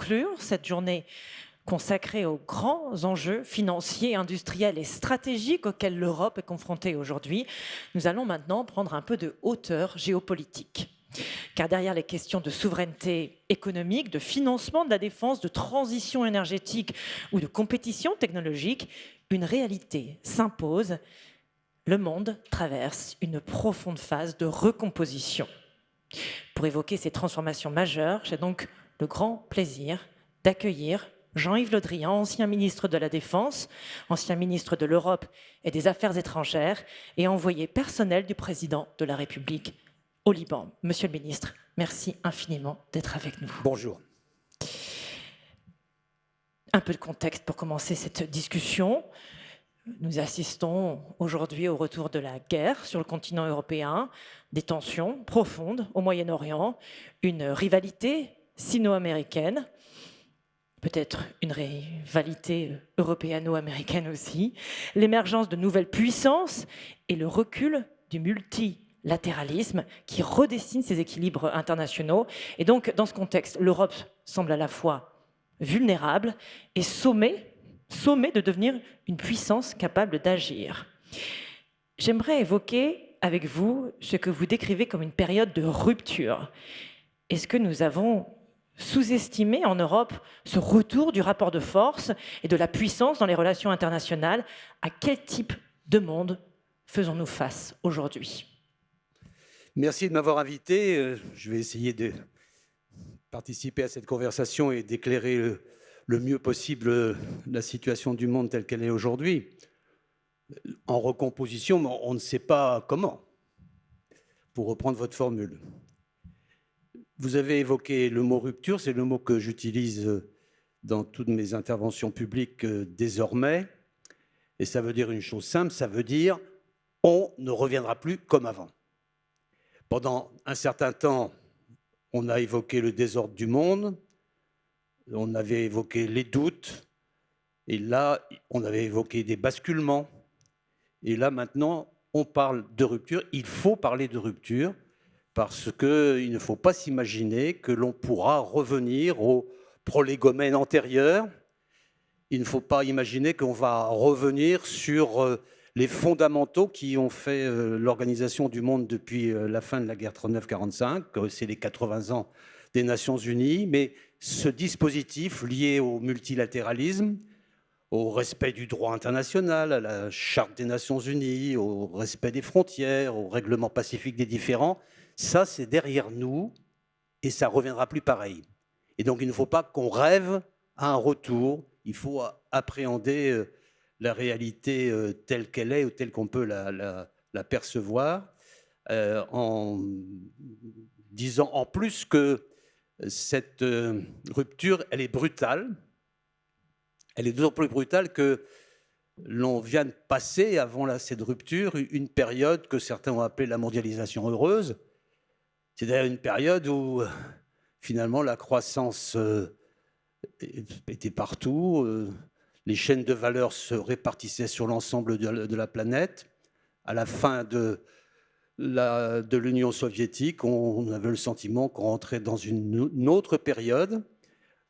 conclure cette journée consacrée aux grands enjeux financiers, industriels et stratégiques auxquels l'Europe est confrontée aujourd'hui, nous allons maintenant prendre un peu de hauteur géopolitique. Car derrière les questions de souveraineté économique, de financement de la défense, de transition énergétique ou de compétition technologique, une réalité s'impose. Le monde traverse une profonde phase de recomposition. Pour évoquer ces transformations majeures, j'ai donc le grand plaisir d'accueillir Jean-Yves Le Drian, ancien ministre de la Défense, ancien ministre de l'Europe et des Affaires étrangères et envoyé personnel du président de la République au Liban. Monsieur le ministre, merci infiniment d'être avec nous. Bonjour. Un peu de contexte pour commencer cette discussion. Nous assistons aujourd'hui au retour de la guerre sur le continent européen, des tensions profondes au Moyen-Orient, une rivalité sino-américaine, peut-être une rivalité européano-américaine aussi, l'émergence de nouvelles puissances et le recul du multilatéralisme qui redessine ses équilibres internationaux. Et donc, dans ce contexte, l'Europe semble à la fois vulnérable et sommée de devenir une puissance capable d'agir. J'aimerais évoquer avec vous ce que vous décrivez comme une période de rupture. Est-ce que nous avons sous-estimé en Europe ce retour du rapport de force et de la puissance dans les relations internationales? À quel type de monde faisons-nous face aujourd'hui? Merci de m'avoir invité. Je vais essayer de participer à cette conversation et d'éclairer le mieux possible la situation du monde telle qu'elle est aujourd'hui. En recomposition, mais on ne sait pas comment, pour reprendre votre formule. Vous avez évoqué le mot rupture, c'est le mot que j'utilise dans toutes mes interventions publiques désormais. Et ça veut dire une chose simple, ça veut dire on ne reviendra plus comme avant. Pendant un certain temps, on a évoqué le désordre du monde, on avait évoqué les doutes, et là, on avait évoqué des basculements. Et là, maintenant, on parle de rupture. Il faut parler de rupture parce qu'il ne faut pas s'imaginer que l'on pourra revenir au prolégomène antérieur. Il ne faut pas imaginer qu'on va revenir sur les fondamentaux qui ont fait l'organisation du monde depuis la fin de la guerre 39-45. C'est les 80 ans des Nations Unies. Mais ce dispositif lié au multilatéralisme, au respect du droit international, à la Charte des Nations Unies, au respect des frontières, au règlement pacifique des différends, ça, c'est derrière nous et ça ne reviendra plus pareil. Et donc, il ne faut pas qu'on rêve à un retour. Il faut appréhender la réalité telle qu'elle est ou telle qu'on peut la percevoir en disant en plus que cette rupture, elle est brutale. Elle est d'autant plus brutale que l'on vient de passer, avant cette rupture, une période que certains ont appelée la mondialisation heureuse. C'est-à-dire une période où, finalement, la croissance était partout, les chaînes de valeur se répartissaient sur l'ensemble de la planète. À la fin de l'Union soviétique, on avait le sentiment qu'on rentrait dans une autre période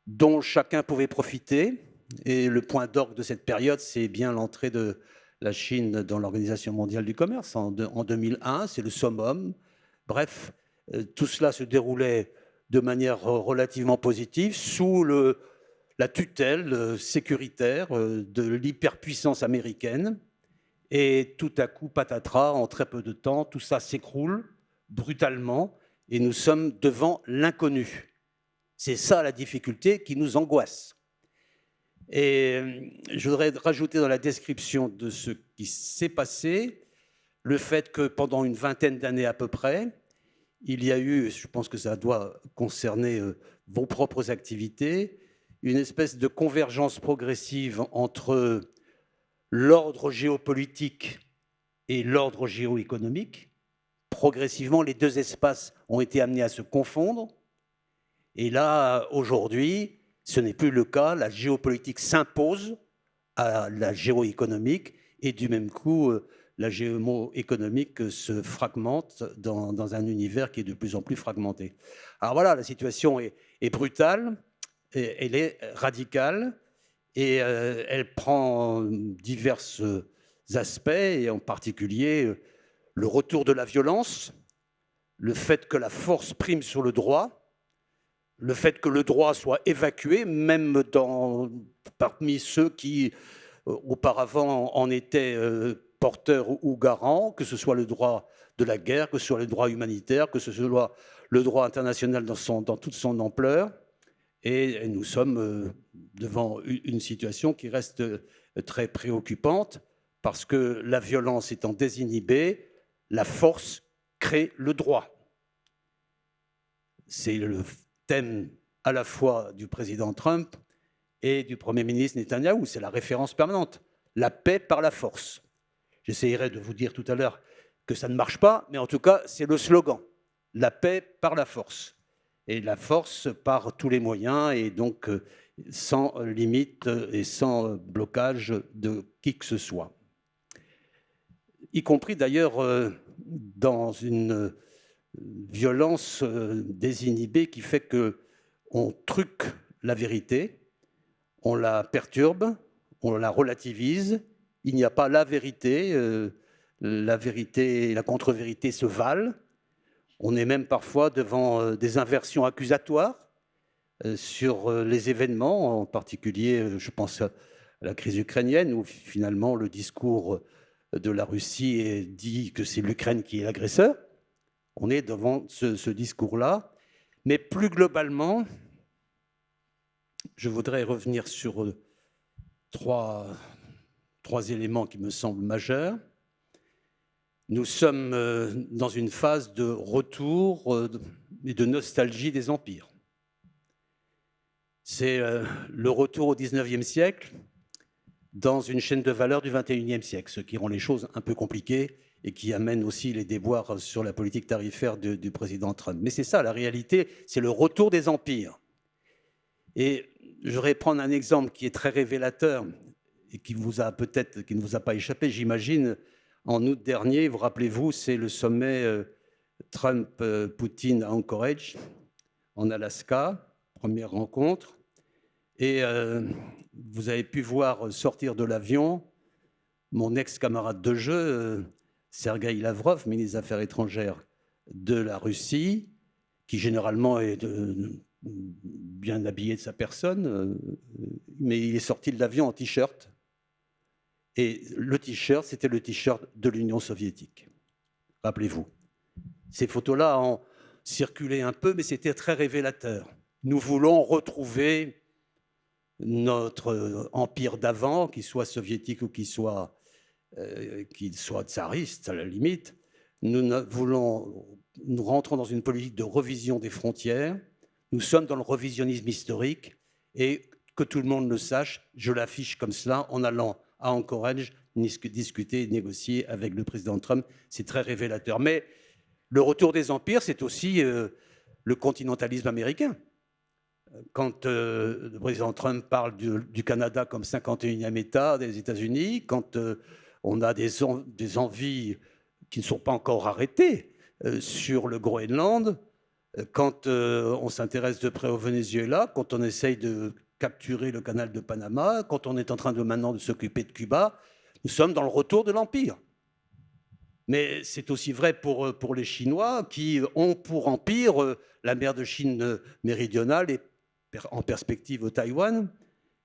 dont chacun pouvait profiter. Et le point d'orgue de cette période, c'est bien l'entrée de la Chine dans l'Organisation mondiale du commerce en 2001, c'est le summum. Bref, tout cela se déroulait de manière relativement positive sous la tutelle sécuritaire de l'hyperpuissance américaine. Et tout à coup, patatras, en très peu de temps, tout ça s'écroule brutalement et nous sommes devant l'inconnu. C'est ça la difficulté qui nous angoisse. Et je voudrais rajouter dans la description de ce qui s'est passé le fait que pendant une vingtaine d'années à peu près, il y a eu, je pense que ça doit concerner vos propres activités, une espèce de convergence progressive entre l'ordre géopolitique et l'ordre géoéconomique. Progressivement, les deux espaces ont été amenés à se confondre. Et là, aujourd'hui, ce n'est plus le cas. La géopolitique s'impose à la géoéconomique et du même coup, la géoéconomique se fragmente dans un univers qui est de plus en plus fragmenté. Alors voilà, la situation est brutale. elle est radicale et elle prend divers aspects, et en particulier le retour de la violence, le fait que la force prime sur le droit, le fait que le droit soit évacué, même parmi ceux qui auparavant en étaient porteurs ou garants, que ce soit le droit de la guerre, que ce soit le droit humanitaire, que ce soit le droit international dans toute son ampleur. Et nous sommes devant une situation qui reste très préoccupante, parce que la violence étant désinhibée, la force crée le droit. C'est le thème à la fois du président Trump et du Premier ministre Netanyahou, c'est la référence permanente. La paix par la force. J'essayerai de vous dire tout à l'heure que ça ne marche pas, mais en tout cas, c'est le slogan. La paix par la force. Et la force par tous les moyens, et donc sans limite et sans blocage de qui que ce soit. Y compris d'ailleurs dans une violence désinhibée qui fait qu'on truque la vérité, on la perturbe, on la relativise. Il n'y a pas la vérité et la contre-vérité se valent. On est même parfois devant des inversions accusatoires sur les événements, en particulier, je pense à la crise ukrainienne, où finalement le discours de la Russie dit que c'est l'Ukraine qui est l'agresseur. On est devant ce discours-là. Mais plus globalement, je voudrais revenir sur trois éléments qui me semblent majeurs. Nous sommes dans une phase de retour et de nostalgie des empires. C'est le retour au XIXe siècle dans une chaîne de valeur du XXIe siècle, ce qui rend les choses un peu compliquées et qui amène aussi les déboires sur la politique tarifaire du président Trump. Mais c'est ça, la réalité, c'est le retour des empires. Et je voudrais prendre un exemple qui est très révélateur et qui ne vous a pas échappé, j'imagine. En août dernier, vous rappelez-vous, c'est le sommet Trump-Poutine à Anchorage, en Alaska, première rencontre. Et vous avez pu voir sortir de l'avion mon ex-camarade de jeu, Sergueï Lavrov, ministre des Affaires étrangères de la Russie, qui généralement est bien habillé de sa personne, mais il est sorti de l'avion en t-shirt. Et le t-shirt, c'était le t-shirt de l'Union soviétique. Rappelez-vous. Ces photos-là ont circulé un peu, mais c'était très révélateur. Nous voulons retrouver notre empire d'avant, qu'il soit soviétique ou qu'il soit tsariste, à la limite. Nous rentrons dans une politique de revision des frontières. Nous sommes dans le revisionnisme historique. Et que tout le monde le sache, je l'affiche comme cela en allant à Anchorage discuter et négocier avec le président Trump. C'est très révélateur. Mais le retour des empires, c'est aussi le continentalisme américain. Quand le président Trump parle du Canada comme 51e État des États-Unis, quand on a des envies qui ne sont pas encore arrêtées sur le Groenland, quand on s'intéresse de près au Venezuela, quand on essaye de capturer le canal de Panama, quand on est en train maintenant de s'occuper de Cuba, nous sommes dans le retour de l'empire. Mais c'est aussi vrai pour les Chinois qui ont pour empire la mer de Chine méridionale et en perspective Taïwan.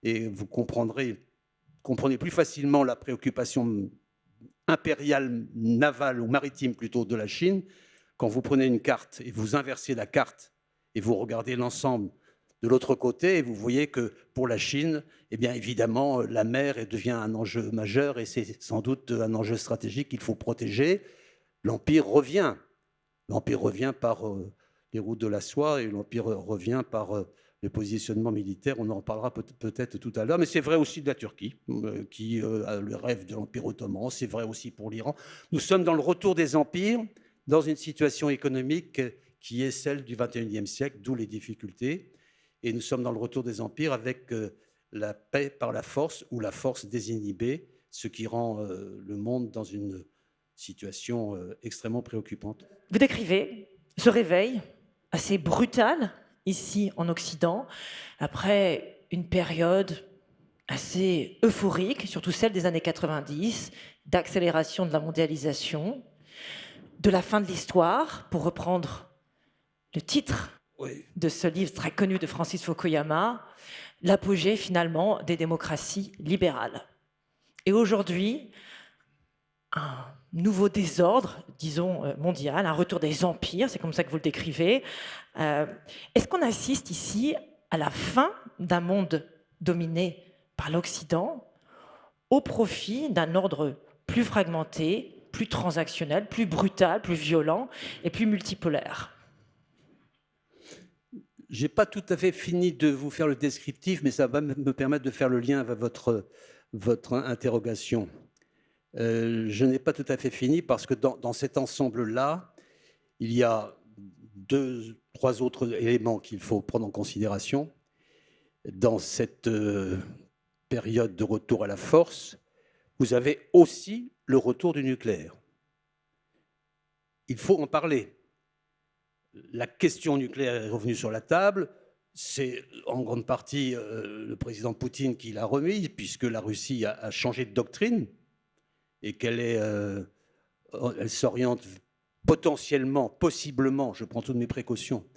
Et vous comprenez plus facilement la préoccupation impériale, navale ou maritime plutôt de la Chine quand vous prenez une carte et vous inversez la carte et vous regardez l'ensemble de l'autre côté, et vous voyez que pour la Chine, eh bien évidemment, la mer devient un enjeu majeur et c'est sans doute un enjeu stratégique qu'il faut protéger. L'Empire revient. L'Empire revient par les routes de la soie et l'Empire revient par le positionnement militaire. On en parlera peut-être tout à l'heure, mais c'est vrai aussi de la Turquie, qui a le rêve de l'Empire ottoman. C'est vrai aussi pour l'Iran. Nous sommes dans le retour des empires, dans une situation économique qui est celle du XXIe siècle, d'où les difficultés. Et nous sommes dans le retour des empires avec la paix par la force ou la force désinhibée, ce qui rend le monde dans une situation extrêmement préoccupante. Vous décrivez ce réveil assez brutal, ici en Occident, après une période assez euphorique, surtout celle des années 90, d'accélération de la mondialisation, de la fin de l'histoire, pour reprendre le titre de ce livre très connu de Francis Fukuyama, l'apogée finalement des démocraties libérales. Et aujourd'hui, un nouveau désordre, disons, mondial, un retour des empires, c'est comme ça que vous le décrivez. Est-ce qu'on assiste ici à la fin d'un monde dominé par l'Occident au profit d'un ordre plus fragmenté, plus transactionnel, plus brutal, plus violent et plus multipolaire? Je n'ai pas tout à fait fini de vous faire le descriptif, mais ça va me permettre de faire le lien avec votre interrogation. Je n'ai pas tout à fait fini parce que dans cet ensemble-là, il y a 2-3 autres éléments qu'il faut prendre en considération. Dans cette période de retour à la force, vous avez aussi le retour du nucléaire. Il faut en parler. La question nucléaire est revenue sur la table. C'est en grande partie le président Poutine qui l'a remise, puisque la Russie a changé de doctrine et elle s'oriente potentiellement, possiblement, je prends toutes mes précautions,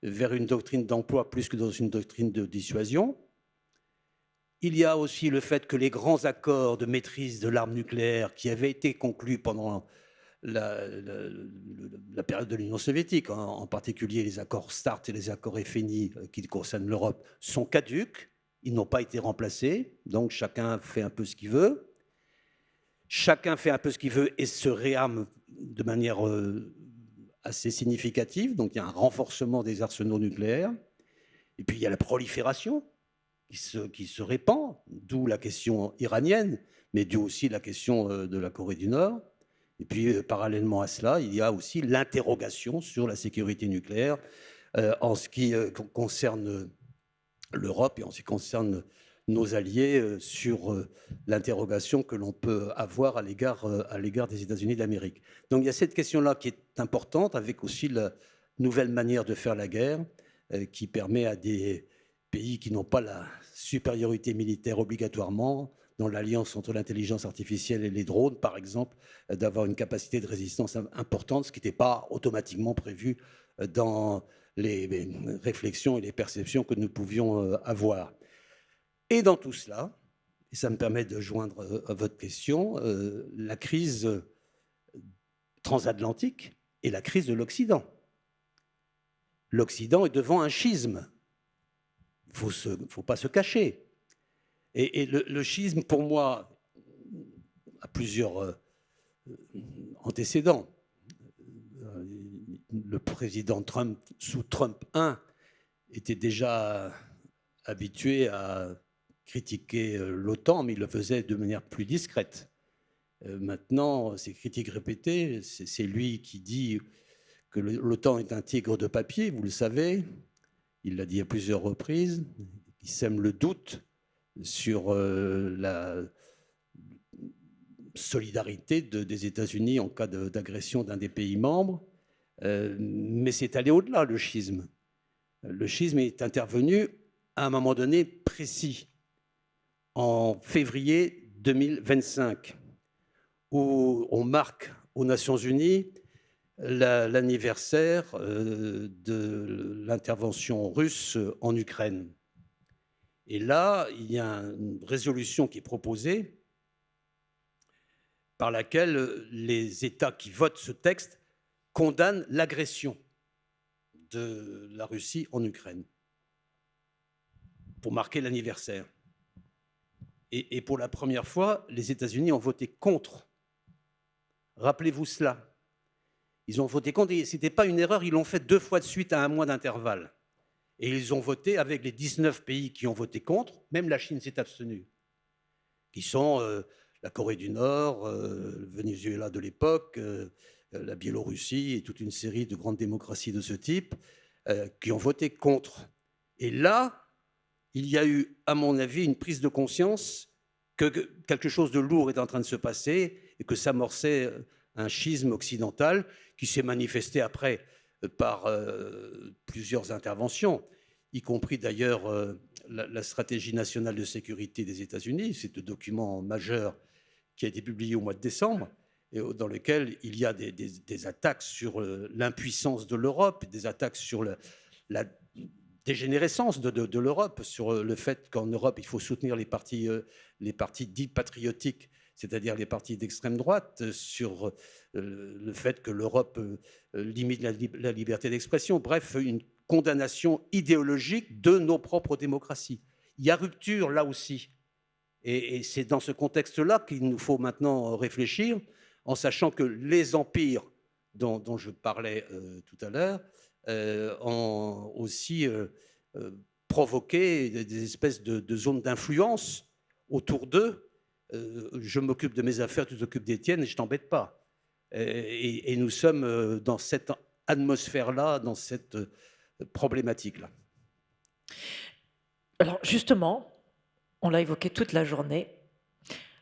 vers une doctrine d'emploi plus que dans une doctrine de dissuasion. Il y a aussi le fait que les grands accords de maîtrise de l'arme nucléaire qui avaient été conclus pendant la période de l'Union soviétique, en particulier les accords START et les accords FNI qui concernent l'Europe, sont caducs, ils n'ont pas été remplacés, donc chacun fait un peu ce qu'il veut. Chacun fait un peu ce qu'il veut et se réarme de manière assez significative, donc il y a un renforcement des arsenaux nucléaires. Et puis il y a la prolifération qui se répand, d'où la question iranienne, mais d'où aussi la question de la Corée du Nord. Et puis, parallèlement à cela, il y a aussi l'interrogation sur la sécurité nucléaire en ce qui concerne l'Europe et en ce qui concerne nos alliés sur l'interrogation que l'on peut avoir à l'égard des États-Unis d'Amérique. Donc, il y a cette question-là qui est importante, avec aussi la nouvelle manière de faire la guerre qui permet à des pays qui n'ont pas la supériorité militaire obligatoirement, dans l'alliance entre l'intelligence artificielle et les drones, par exemple, d'avoir une capacité de résistance importante, ce qui n'était pas automatiquement prévu dans les réflexions et les perceptions que nous pouvions avoir. Et dans tout cela, et ça me permet de joindre à votre question, la crise transatlantique et la crise de l'Occident. L'Occident est devant un schisme. Il ne faut pas se cacher. Et le schisme, pour moi, a plusieurs antécédents. Le président Trump, sous Trump 1, était déjà habitué à critiquer l'OTAN, mais il le faisait de manière plus discrète. Maintenant, ces critiques répétées, c'est lui qui dit que l'OTAN est un tigre de papier, vous le savez. Il l'a dit à plusieurs reprises. Il sème le doute sur la solidarité des États-Unis en cas d'agression d'un des pays membres. Mais c'est allé au-delà, le schisme. Le schisme est intervenu à un moment donné précis, en février 2025, où on marque aux Nations Unies l'anniversaire de l'intervention russe en Ukraine. Et là, il y a une résolution qui est proposée par laquelle les États qui votent ce texte condamnent l'agression de la Russie en Ukraine pour marquer l'anniversaire. Et pour la première fois, les États-Unis ont voté contre. Rappelez-vous cela. Ils ont voté contre, et ce n'était pas une erreur, ils l'ont fait 2 fois de suite à 1 mois d'intervalle. Et ils ont voté avec les 19 pays qui ont voté contre, même la Chine s'est abstenue, qui sont la Corée du Nord, le Venezuela de l'époque, la Biélorussie et toute une série de grandes démocraties de ce type, qui ont voté contre. Et là, il y a eu, à mon avis, une prise de conscience que quelque chose de lourd est en train de se passer et que s'amorçait un schisme occidental qui s'est manifesté après par plusieurs interventions, y compris d'ailleurs la stratégie nationale de sécurité des États-Unis. C'est un document majeur qui a été publié au mois de décembre, et dans lequel il y a des attaques sur l'impuissance de l'Europe, des attaques sur la dégénérescence de l'Europe, sur le fait qu'en Europe, il faut soutenir les partis dits patriotiques, c'est-à-dire les partis d'extrême droite, sur le fait que l'Europe limite la liberté d'expression. Bref, une condamnation idéologique de nos propres démocraties. Il y a rupture là aussi. Et c'est dans ce contexte-là qu'il nous faut maintenant réfléchir, en sachant que les empires dont je parlais tout à l'heure ont aussi provoqué des espèces de zones d'influence autour d'eux. Je m'occupe de mes affaires, tu t'occupes des tiennes et je t'embête pas. Et nous sommes dans cette atmosphère-là, dans cette problématique-là. Alors justement, on l'a évoqué toute la journée,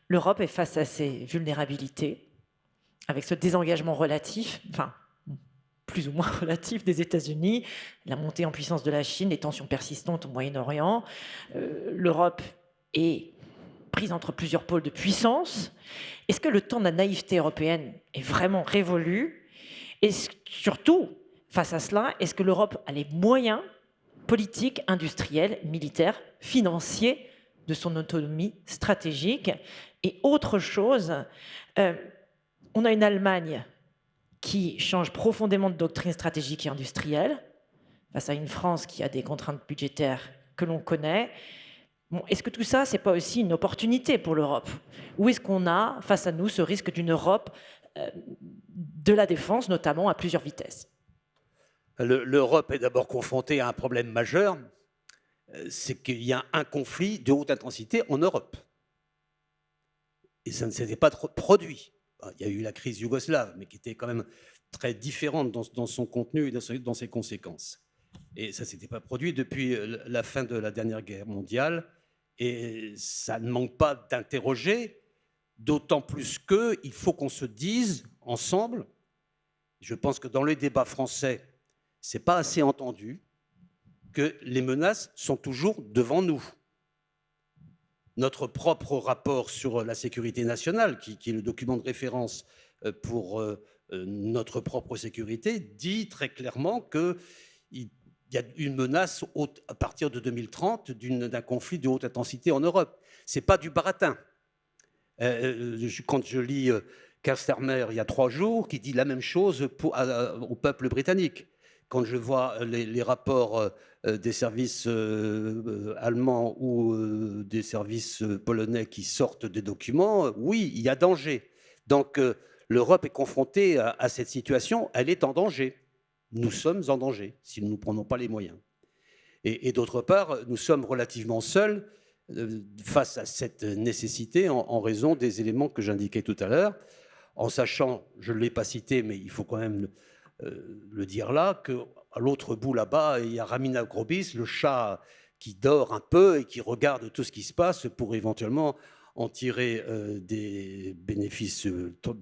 l'Europe est face à ses vulnérabilités, avec ce désengagement relatif, enfin plus ou moins relatif des États-Unis, la montée en puissance de la Chine, les tensions persistantes au Moyen-Orient. L'Europe est prise entre plusieurs pôles de puissance. Est-ce que le temps de la naïveté européenne est vraiment révolu? Et surtout, face à cela, est-ce que l'Europe a les moyens politiques, industriels, militaires, financiers de son autonomie stratégique? Et autre chose, on a une Allemagne qui change profondément de doctrine stratégique et industrielle, face à une France qui a des contraintes budgétaires que l'on connaît. Bon, est-ce que tout ça, ce n'est pas aussi une opportunité pour l'Europe? Ou est-ce qu'on a face à nous ce risque d'une Europe de la défense, notamment à plusieurs vitesses? L'Europe est d'abord confrontée à un problème majeur, c'est qu'il y a un conflit de haute intensité en Europe. Et ça ne s'était pas produit. Il y a eu la crise yougoslave, mais qui était quand même très différente dans son contenu et dans ses conséquences. Et ça ne s'était pas produit depuis la fin de la dernière guerre mondiale. Et ça ne manque pas d'interroger, d'autant plus qu'il faut qu'on se dise ensemble, je pense que dans les débats français, ce n'est pas assez entendu, que les menaces sont toujours devant nous. Notre propre rapport sur la sécurité nationale, qui est le document de référence pour notre propre sécurité, dit très clairement qu'il y a une menace à partir de 2030 d'un conflit de haute intensité en Europe. Ce n'est pas du baratin. Quand je lis Keir Starmer il y a 3 jours, qui dit la même chose au peuple britannique. Quand je vois les rapports des services allemands ou des services polonais qui sortent des documents, oui, il y a danger. Donc l'Europe est confrontée à cette situation, elle est en danger. Nous sommes en danger si nous ne prenons pas les moyens. Et d'autre part, nous sommes relativement seuls face à cette nécessité en raison des éléments que j'indiquais tout à l'heure, en sachant, je ne l'ai pas cité, mais il faut quand même le dire là, qu'à l'autre bout là-bas, il y a Ramina Grobis, le chat qui dort un peu et qui regarde tout ce qui se passe pour éventuellement en tirer des bénéfices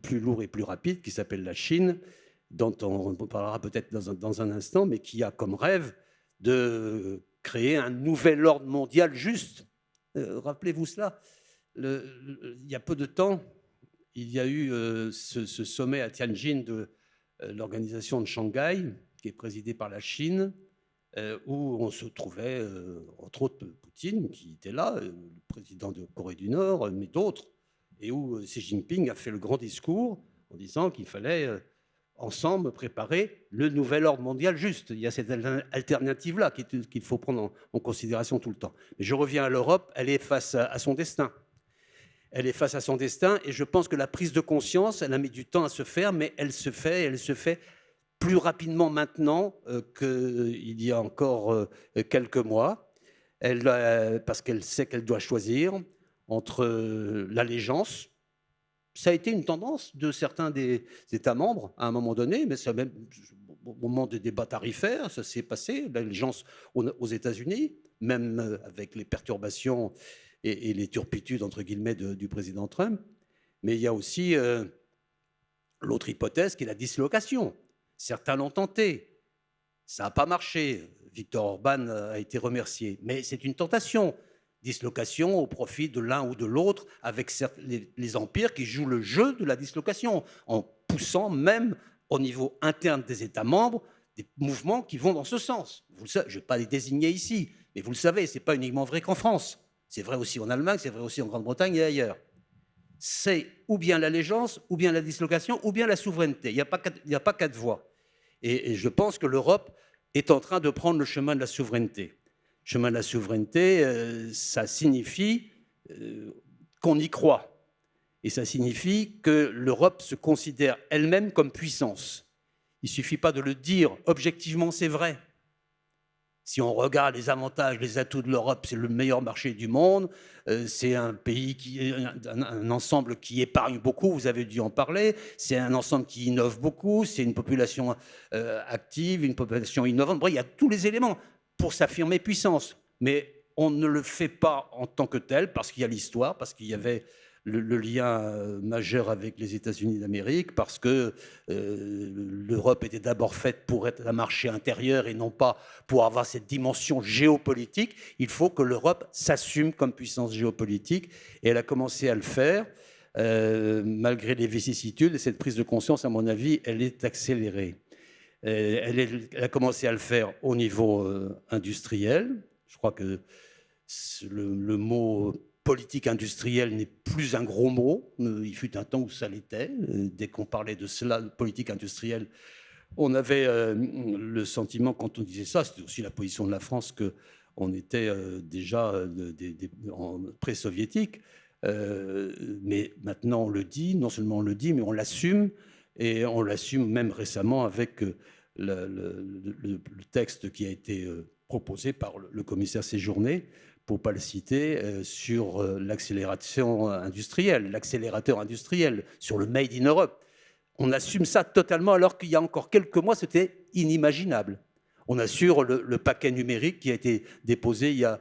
plus lourds et plus rapides, qui s'appelle la Chine, dont on parlera peut-être dans un instant, mais qui a comme rêve de créer un nouvel ordre mondial juste. Rappelez-vous cela. Il y a peu de temps, il y a eu ce sommet à Tianjin de l'organisation de Shanghai, qui est présidée par la Chine, où on se trouvait, entre autres, Poutine, qui était là, le président de Corée du Nord, mais d'autres, et où Xi Jinping a fait le grand discours en disant qu'il fallait ensemble préparer le nouvel ordre mondial juste. Il y a cette alternative-là qu'il faut prendre en considération tout le temps. Mais je reviens à l'Europe, elle est face à son destin. Elle est face à son destin et je pense que la prise de conscience, elle a mis du temps à se faire, mais elle se fait plus rapidement maintenant qu'il y a encore quelques mois, parce qu'elle sait qu'elle doit choisir entre l'allégeance. Ça a été une tendance de certains des États membres à un moment donné, mais ça même au moment des débats tarifaires, ça s'est passé, l'allégeance aux États-Unis, même avec les perturbations et les turpitudes, entre guillemets, du président Trump. Mais il y a aussi l'autre hypothèse qui est la dislocation. Certains l'ont tenté. Ça n'a pas marché. Viktor Orban a été remercié. Mais c'est une tentation. Dislocation au profit de l'un ou de l'autre, avec les empires qui jouent le jeu de la dislocation, en poussant même au niveau interne des États membres des mouvements qui vont dans ce sens. Vous le savez, je ne vais pas les désigner ici, mais vous le savez, ce n'est pas uniquement vrai qu'en France. C'est vrai aussi en Allemagne, c'est vrai aussi en Grande-Bretagne et ailleurs. C'est ou bien l'allégeance, ou bien la dislocation, ou bien la souveraineté. Il n'y a pas quatre voies. Et je pense que l'Europe est en train de prendre le chemin de la souveraineté. Le chemin de la souveraineté, ça signifie qu'on y croit. Et ça signifie que l'Europe se considère elle-même comme puissance. Il ne suffit pas de le dire. Objectivement, c'est vrai. Si on regarde les avantages, les atouts de l'Europe, c'est le meilleur marché du monde, c'est un pays un ensemble qui épargne beaucoup, vous avez dû en parler, c'est un ensemble qui innove beaucoup, c'est une population active, une population innovante. Bref, il y a tous les éléments pour s'affirmer puissance. Mais on ne le fait pas en tant que tel, parce qu'il y a l'histoire, parce qu'il y avait le lien majeur avec les États-Unis d'Amérique, parce que l'Europe était d'abord faite pour être un marché intérieur et non pas pour avoir cette dimension géopolitique. Il faut que l'Europe s'assume comme puissance géopolitique, et elle a commencé à le faire malgré les vicissitudes. Et cette prise de conscience, à mon avis, elle est accélérée. Elle a commencé à le faire au niveau industriel. Je crois que le mot politique industrielle n'est plus un gros mot. Il fut un temps où ça l'était. Dès qu'on parlait de cela, de politique industrielle, on avait le sentiment, quand on disait ça, c'était aussi la position de la France, qu'on était déjà pré-soviétique. Mais maintenant, on le dit, non seulement on le dit, mais on l'assume. Et on l'assume même récemment avec le texte qui a été proposé par le commissaire Séjourné, pour ne pas le citer, sur l'accélération industrielle, l'accélérateur industriel, sur le Made in Europe. On assume ça totalement, alors qu'il y a encore quelques mois, c'était inimaginable. On assure le paquet numérique qui a été déposé il y a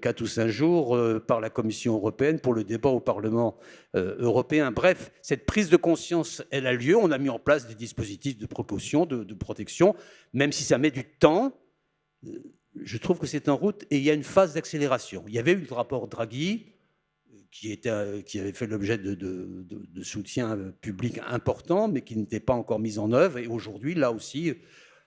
4 ou 5 jours par la Commission européenne pour le débat au Parlement européen. Bref, cette prise de conscience, elle a lieu. On a mis en place des dispositifs de précaution, de protection, même si ça met du temps. Je trouve que c'est en route et il y a une phase d'accélération. Il y avait eu le rapport Draghi qui avait fait l'objet de soutien public important, mais qui n'était pas encore mis en œuvre. Et aujourd'hui, là aussi,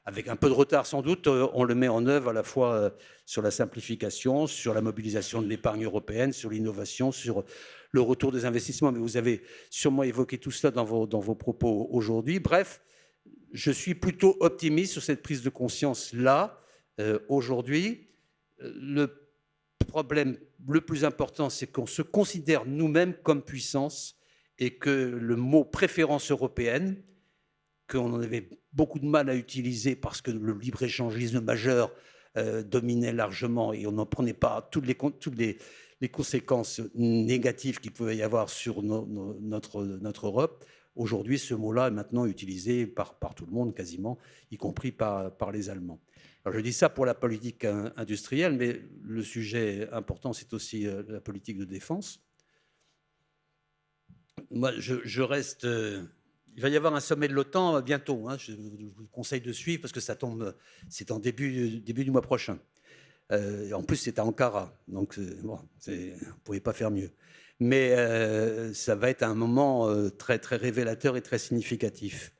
avec un peu de retard sans doute, on le met en œuvre à la fois sur la simplification, sur la mobilisation de l'épargne européenne, sur l'innovation, sur le retour des investissements. Mais vous avez sûrement évoqué tout cela dans vos propos aujourd'hui. Bref, je suis plutôt optimiste sur cette prise de conscience-là. Aujourd'hui, le problème le plus important, c'est qu'on se considère nous-mêmes comme puissance et que le mot préférence européenne, qu'on en avait beaucoup de mal à utiliser parce que le libre-échangisme majeur dominait largement et on n'en prenait pas toutes les conséquences négatives qu'il pouvait y avoir sur notre Europe. Aujourd'hui, ce mot-là est maintenant utilisé par tout le monde quasiment, y compris par les Allemands. Alors je dis ça pour la politique industrielle, mais le sujet important, c'est aussi la politique de défense. Moi, je reste... il va y avoir un sommet de l'OTAN bientôt. Hein, je vous conseille de suivre parce que ça tombe, c'est en début du mois prochain. En plus, c'est à Ankara, donc bon, vous ne pouvez pas faire mieux. Mais ça va être un moment très, très révélateur et très significatif.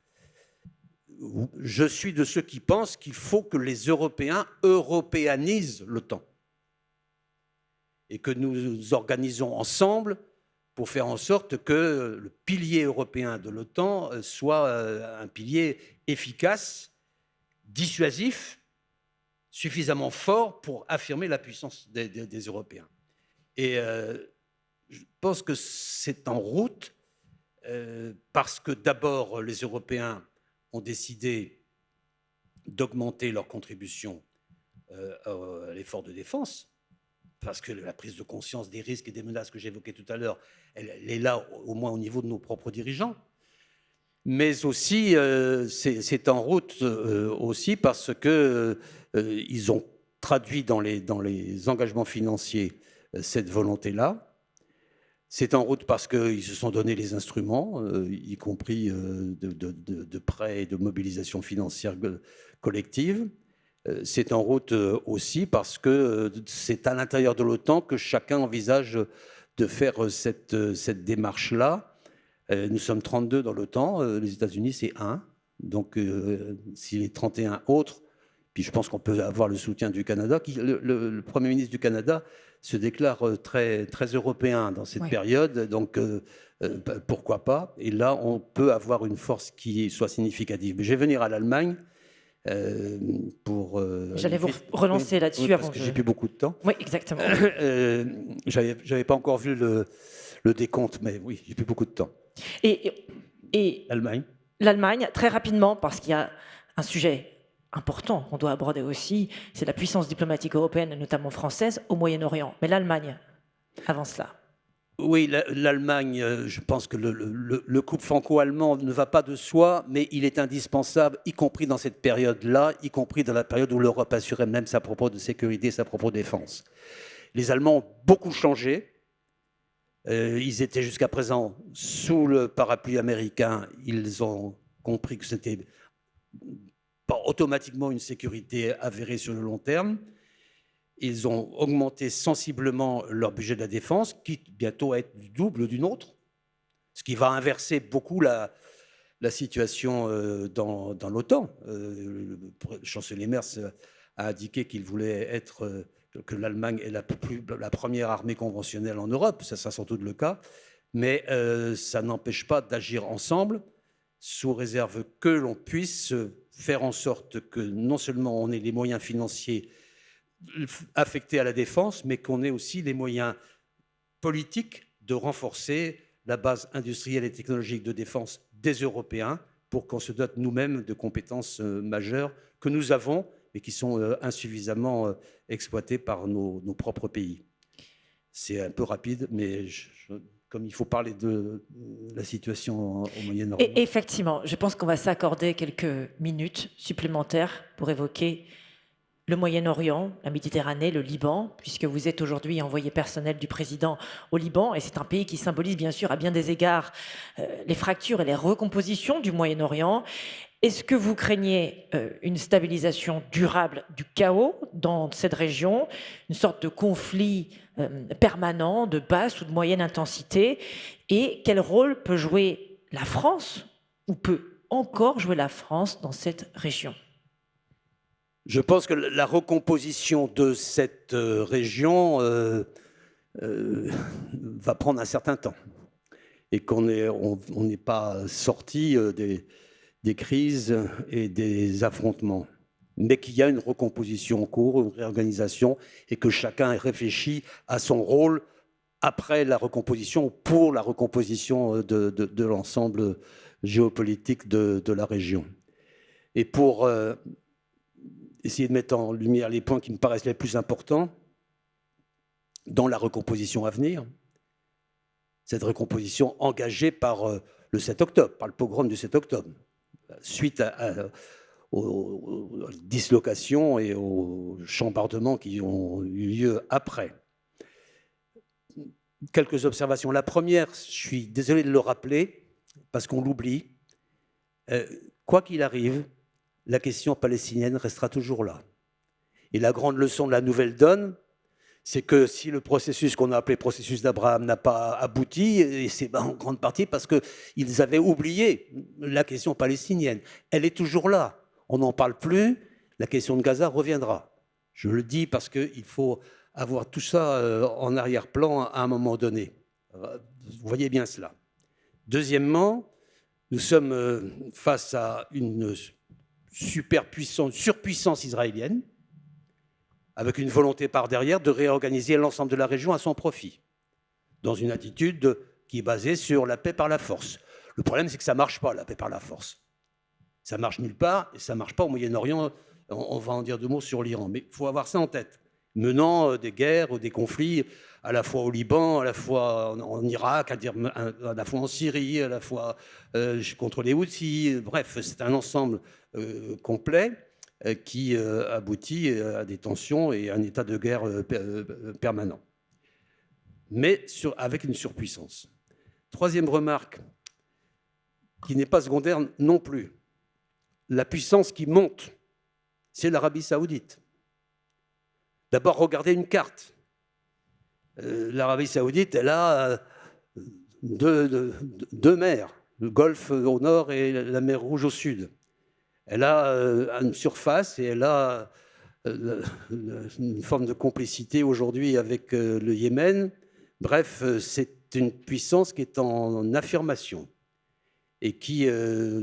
Je suis de ceux qui pensent qu'il faut que les Européens européanisent l'OTAN et que nous nous organisons ensemble pour faire en sorte que le pilier européen de l'OTAN soit un pilier efficace, dissuasif, suffisamment fort pour affirmer la puissance des Européens. Et je pense que c'est en route parce que d'abord les Européens ont décidé d'augmenter leur contribution à l'effort de défense, parce que la prise de conscience des risques et des menaces que j'évoquais tout à l'heure, elle est là au moins au niveau de nos propres dirigeants. Mais aussi, c'est en route aussi parce qu'ils ont traduit dans les engagements financiers cette volonté-là. C'est en route parce qu'ils se sont donné les instruments, y compris de prêts et de mobilisation financière collective. C'est en route aussi parce que c'est à l'intérieur de l'OTAN que chacun envisage de faire cette démarche-là. Nous sommes 32 dans l'OTAN, les États-Unis c'est 1. Donc si les 31 autres, puis je pense qu'on peut avoir le soutien du Canada, le Premier ministre du Canada se déclare très, très européen dans cette période, donc pourquoi pas. Et là, on peut avoir une force qui soit significative. Mais je vais venir à l'Allemagne. J'allais vous relancer là-dessus parce que j'ai plus beaucoup de temps. Oui, exactement. J'avais pas encore vu le décompte, mais oui, j'ai plus beaucoup de temps. Et l'Allemagne, très rapidement, parce qu'il y a un sujet important qu'on doit aborder aussi, c'est la puissance diplomatique européenne, notamment française, au Moyen-Orient. Mais l'Allemagne, avant cela. Oui, l'Allemagne, je pense que le couple franco-allemand ne va pas de soi, mais il est indispensable, y compris dans cette période-là, y compris dans la période où l'Europe assurait même sa propre de sécurité, sa propre défense. Les Allemands ont beaucoup changé. Ils étaient jusqu'à présent sous le parapluie américain. Ils ont compris que c'était pas automatiquement une sécurité avérée sur le long terme. Ils ont augmenté sensiblement leur budget de la défense, quitte bientôt à être du double d'une autre, ce qui va inverser beaucoup la situation dans l'OTAN. Le chancelier Merz a indiqué qu'il voulait être, que l'Allemagne est la première armée conventionnelle en Europe, ça sera sans doute le cas, mais ça n'empêche pas d'agir ensemble, sous réserve que l'on puisse faire en sorte que non seulement on ait les moyens financiers affectés à la défense, mais qu'on ait aussi les moyens politiques de renforcer la base industrielle et technologique de défense des Européens pour qu'on se dote nous-mêmes de compétences majeures que nous avons, mais qui sont insuffisamment exploitées par nos propres pays. C'est un peu rapide, mais comme il faut parler de la situation au Moyen-Orient. Et effectivement, je pense qu'on va s'accorder quelques minutes supplémentaires pour évoquer le Moyen-Orient, la Méditerranée, le Liban, puisque vous êtes aujourd'hui envoyé personnel du président au Liban, et c'est un pays qui symbolise bien sûr à bien des égards les fractures et les recompositions du Moyen-Orient. Est-ce que vous craignez une stabilisation durable du chaos dans cette région, une sorte de conflit permanent de basse ou de moyenne intensité? Et quel rôle peut jouer la France, ou peut encore jouer la France dans cette région? Je pense que la recomposition de cette région va prendre un certain temps et qu'on n'est pas sorti des crises et des affrontements, mais qu'il y a une recomposition en cours, une réorganisation, et que chacun réfléchit à son rôle après la recomposition, pour la recomposition de l'ensemble géopolitique de la région. Et pour essayer de mettre en lumière les points qui me paraissent les plus importants dans la recomposition à venir, cette recomposition engagée par le 7 octobre, par le pogrom du 7 octobre, suite aux dislocations et aux chambardements qui ont eu lieu après. Quelques observations. La première, je suis désolé de le rappeler, parce qu'on l'oublie, quoi qu'il arrive, la question palestinienne restera toujours là. Et la grande leçon de la nouvelle donne, c'est que si le processus qu'on a appelé processus d'Abraham n'a pas abouti, et c'est en grande partie parce qu'ils avaient oublié la question palestinienne. Elle est toujours là. On n'en parle plus. La question de Gaza reviendra. Je le dis parce qu'il faut avoir tout ça en arrière-plan à un moment donné. Vous voyez bien cela. Deuxièmement, nous sommes face à une surpuissance israélienne, avec une volonté par derrière de réorganiser l'ensemble de la région à son profit, dans une attitude qui est basée sur la paix par la force. Le problème, c'est que ça ne marche pas, la paix par la force. Ça marche nulle part, et ça ne marche pas au Moyen-Orient. On va en dire deux mots sur l'Iran, mais il faut avoir ça en tête. Menant des guerres ou des conflits, à la fois au Liban, à la fois en Irak, à la fois en Syrie, à la fois contre les Houthis. Bref, c'est un ensemble complet qui aboutit à des tensions et à un état de guerre permanent, mais avec une surpuissance. Troisième remarque, qui n'est pas secondaire non plus, la puissance qui monte c'est l'Arabie saoudite. D'abord, regardez une carte. L'Arabie saoudite, elle a deux mers, le Golfe au nord et la mer Rouge au sud. Elle a une surface et elle a une forme de complicité aujourd'hui avec le Yémen. Bref, c'est une puissance qui est en affirmation et qui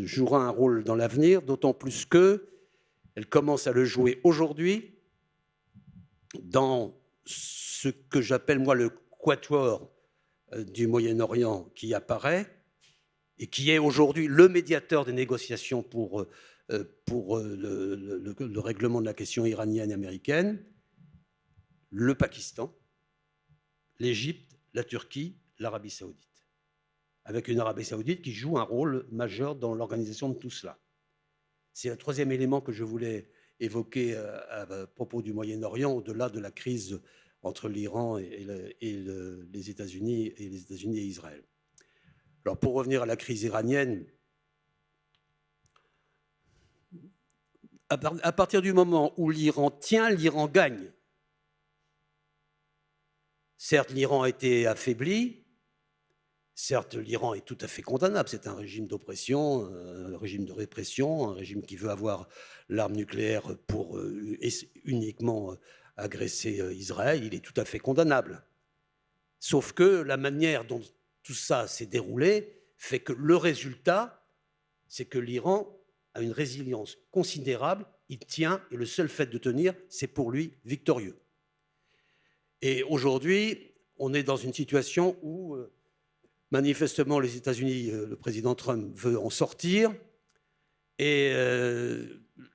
jouera un rôle dans l'avenir, d'autant plus qu'elle commence à le jouer aujourd'hui dans ce que j'appelle moi le quatuor du Moyen-Orient qui apparaît et qui est aujourd'hui le médiateur des négociations pour le règlement de la question iranienne et américaine, le Pakistan, l'Égypte, la Turquie, l'Arabie saoudite. Avec une Arabie saoudite qui joue un rôle majeur dans l'organisation de tout cela. C'est un troisième élément que je voulais évoquer à propos du Moyen-Orient, au-delà de la crise entre l'Iran et les États-Unis et Israël. Alors pour revenir à la crise iranienne, à partir du moment où l'Iran tient, l'Iran gagne. Certes, l'Iran a été affaibli. Certes, l'Iran est tout à fait condamnable. C'est un régime d'oppression, un régime de répression, un régime qui veut avoir l'arme nucléaire pour uniquement agresser Israël. Il est tout à fait condamnable. Sauf que la manière dont tout ça s'est déroulé fait que le résultat, c'est que l'Iran a une résilience considérable, il tient, et le seul fait de tenir, c'est pour lui victorieux. Et aujourd'hui, on est dans une situation où, manifestement, les États-Unis, le président Trump veut en sortir, et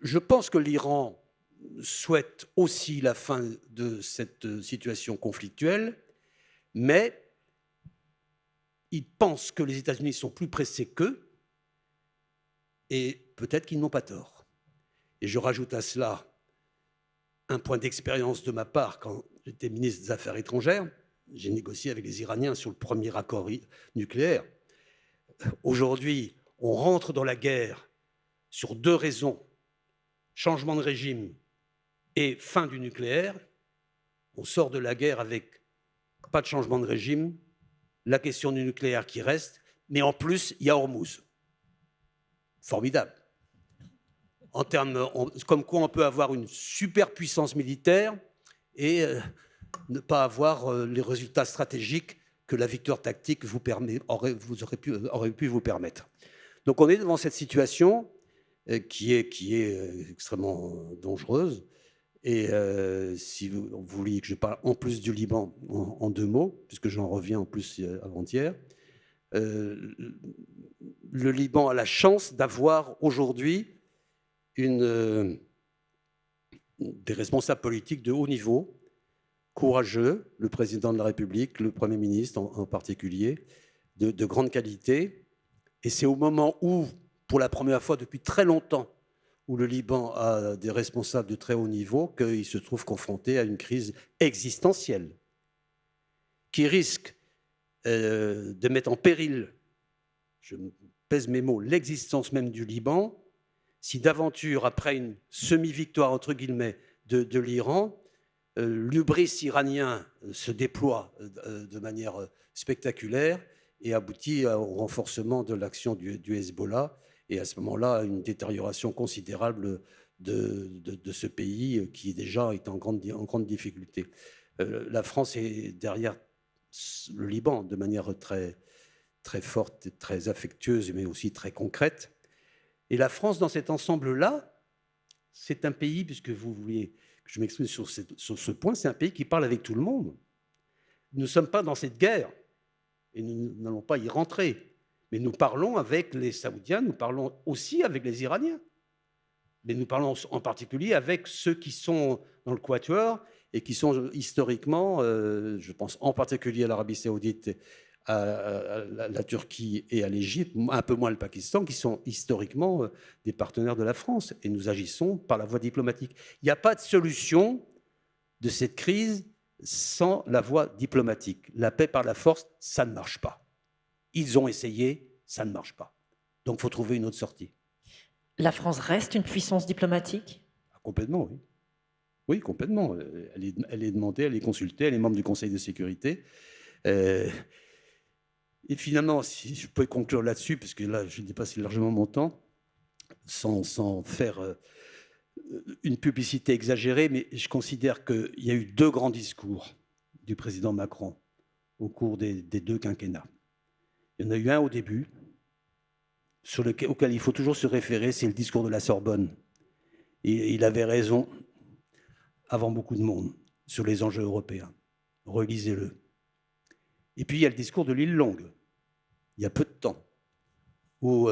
je pense que l'Iran souhaite aussi la fin de cette situation conflictuelle, mais il pense que les États-Unis sont plus pressés qu'eux, et peut-être qu'ils n'ont pas tort. Et je rajoute à cela un point d'expérience de ma part. Quand j'étais ministre des Affaires étrangères, j'ai négocié avec les Iraniens sur le premier accord nucléaire. Aujourd'hui, on rentre dans la guerre sur deux raisons, changement de régime et fin du nucléaire. On sort de la guerre avec pas de changement de régime, la question du nucléaire qui reste, mais en plus, il y a Hormuz. Formidable. En termes, comme quoi on peut avoir une superpuissance militaire et ne pas avoir les résultats stratégiques que la victoire tactique aurait pu vous permettre. Donc on est devant cette situation qui est extrêmement dangereuse. Et si vous vouliez que je parle en plus du Liban en deux mots, puisque j'en reviens en plus avant-hier, le Liban a la chance d'avoir aujourd'hui des responsables politiques de haut niveau, courageux, le président de la République, le Premier ministre en particulier, de grande qualité. Et c'est au moment où, pour la première fois depuis très longtemps, où le Liban a des responsables de très haut niveau, qu'il se trouve confronté à une crise existentielle qui risque de mettre en péril, je pèse mes mots, l'existence même du Liban, si d'aventure, après une semi-victoire, entre guillemets, de l'Iran, l'hubris iranien se déploie de manière spectaculaire et aboutit au renforcement de l'action du Hezbollah, et à ce moment-là, une détérioration considérable de ce pays qui déjà est en grande difficulté. La France est derrière le Liban de manière très, très forte, très affectueuse, mais aussi très concrète. Et la France, dans cet ensemble-là, c'est un pays, puisque vous vouliez que je m'exprime sur ce point, c'est un pays qui parle avec tout le monde. Nous ne sommes pas dans cette guerre et nous n'allons pas y rentrer. Mais nous parlons avec les Saoudiens, nous parlons aussi avec les Iraniens. Mais nous parlons en particulier avec ceux qui sont dans le quatuor et qui sont historiquement, je pense en particulier à l'Arabie saoudite, à la Turquie et à l'Égypte, un peu moins le Pakistan, qui sont historiquement des partenaires de la France. Et nous agissons par la voie diplomatique. Il n'y a pas de solution de cette crise sans la voie diplomatique. La paix par la force, ça ne marche pas. Ils ont essayé, ça ne marche pas. Donc il faut trouver une autre sortie. La France reste une puissance diplomatique ? Complètement, oui. Oui, complètement. Elle est demandée, elle est consultée, elle est membre du Conseil de sécurité. Et finalement, si je peux conclure là-dessus, parce que là, je dépasse largement mon temps, sans faire une publicité exagérée, mais je considère qu'il y a eu 2 grands discours du président Macron au cours des 2 quinquennats. Il y en a eu un au début, auquel il faut toujours se référer, c'est le discours de la Sorbonne. Et il avait raison avant beaucoup de monde sur les enjeux européens. Relisez-le. Et puis il y a le discours de l'île Longue, il y a peu de temps, où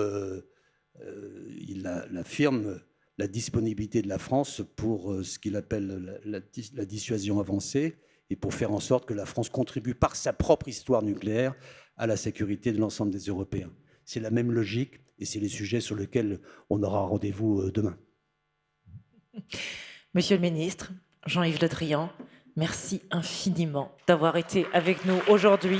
il affirme la disponibilité de la France pour ce qu'il appelle la dissuasion avancée et pour faire en sorte que la France contribue par sa propre histoire nucléaire à la sécurité de l'ensemble des Européens. C'est la même logique et c'est les sujets sur lesquels on aura rendez-vous demain. Monsieur le ministre, Jean-Yves Le Drian, merci infiniment d'avoir été avec nous aujourd'hui.